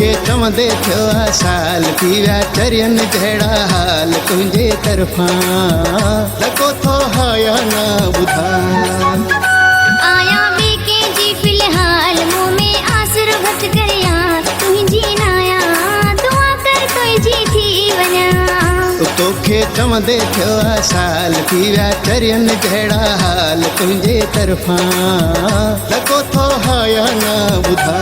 तोखे चवंदे थियो आहे साल थी विया चरियन जहिड़ा हाल तुंहिंजे तरफ़ां लॻो थो हाया न ॿुधा आया ॿिए कंहिंजी फ़िलहाल मुंहुं में आसरो घटि करिया तुंहिंजी नाया दुआ कर तुंहिंजी थी वञा तोखे चवंदे थियो आहे साल थी विया चरियन जहिड़ा हाल तुंहिंजे तरफ़ां लॻो थो हाया न ॿुधा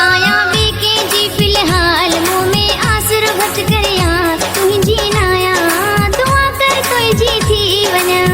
आया ॿिए कंहिंजी फ़िलहाल मुंहुं में आसरो घटि करिया तुंहिंजी नाया दुआ कर तुंहिंजी थी वञा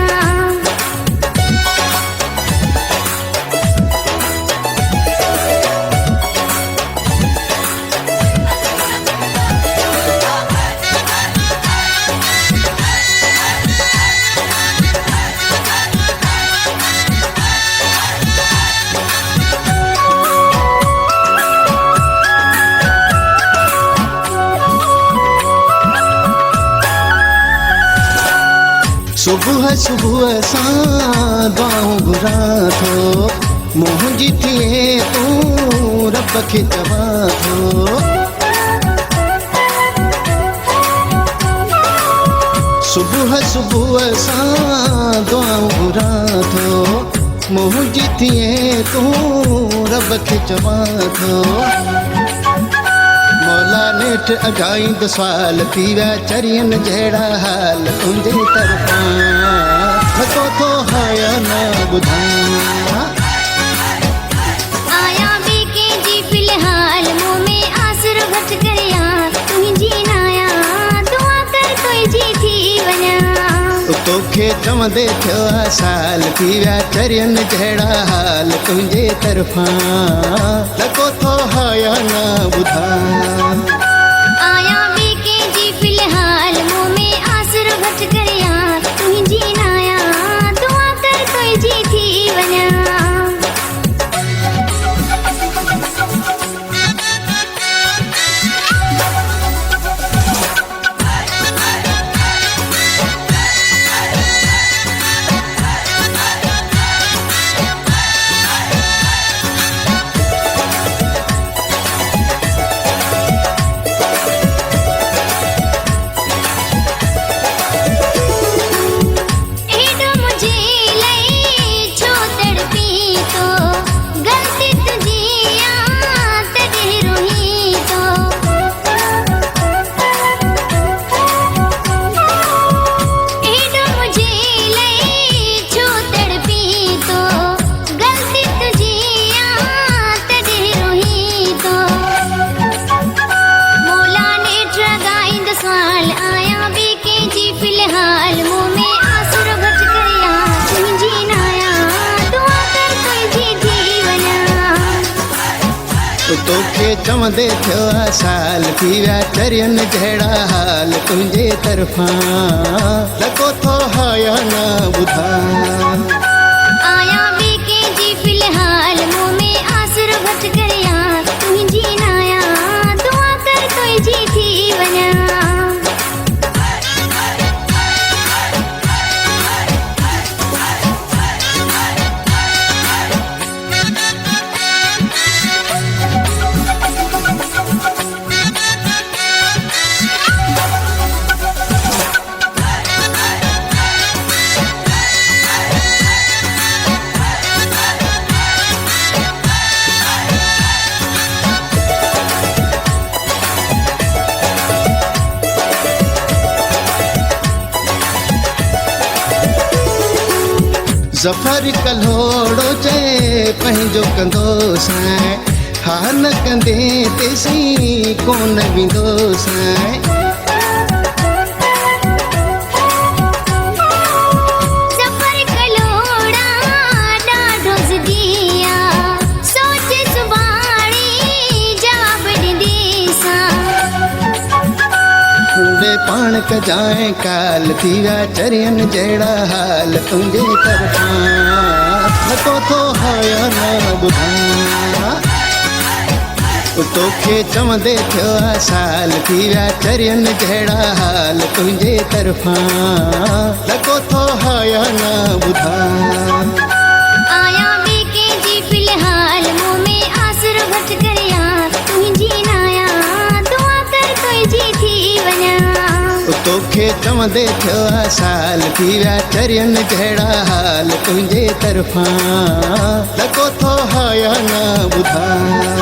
सुबुह सुबुह सां दुआऊं घुरां थो मुंहिंजी थिए तूं रब खे चवां थो सुबुह सुबुह सां दुआऊं घुरां थो मुंहिंजी थिए तूं रब खे चवां थो मौला नेठ अगाईंदो सवाल थी विया चरियन जहिड़ा हाल तुंहिंजे तरफ़ां लॻो थो हाया न ॿुधा आया ॿिए कंहिंजी फ़िलहाल मुंहुं में आसरो घटि करिया तुंहिंजी नाया दुआ कर तुंहिंजी थी वञा तोखे चवंदे थियो आहे साल थी विया चरियन जहिड़ा हाल तुंहिंजे तरफ़ां लॻो थो हाया न ॿुधा आया ॿिए कंहिंजी फ़िलहाल मुंहुं में आसरो घटि करिया तुंहिंजी नाया दुआ कर तुंहिंजी थी वञा तोखे चवंदे थियो आहे साल थी विया चरियन जहिड़ा हाल तुंहिंजे तरफ़ां लॻो थो हाया न ॿुधा आया ॿिए कंहिंजी फ़िलहाल मुंहुं में आसरो घटि करिया तुंहिंजी नाया दुआ कर तुंहिंजी थी वञा ज़फ़र कल्होड़ो चए पंहिंजो कंदो साईं हा न कंदे तेसीं कोन वेंदो साईं ज़फ़र कल्होड़ा ॾाढो ज़िदी आहे सोच सुभाणे जवाब ॾींदीसां वे पाण कजाए काल थी विया चरियन जहिड़ा हाल तुंहिंजे तरफ़ां लॻो थो हाया न ॿुधा तोखे चवंदे थियो आहे साल थी विया चरियन जहिड़ा हाल तुंहिंजे तरफ़ां लॻो थो हाया न ॿुधा आया ॿिए कंहिंजी फ़िलहाल मुंहुं में आसरो घटि करिया तुंहिंजी तोखे चवंदे थियो आहे साल थी विया चरियनि कहिड़ा हाल तुंहिंजे तरफ़ां लॻो थो हा या न ॿुधां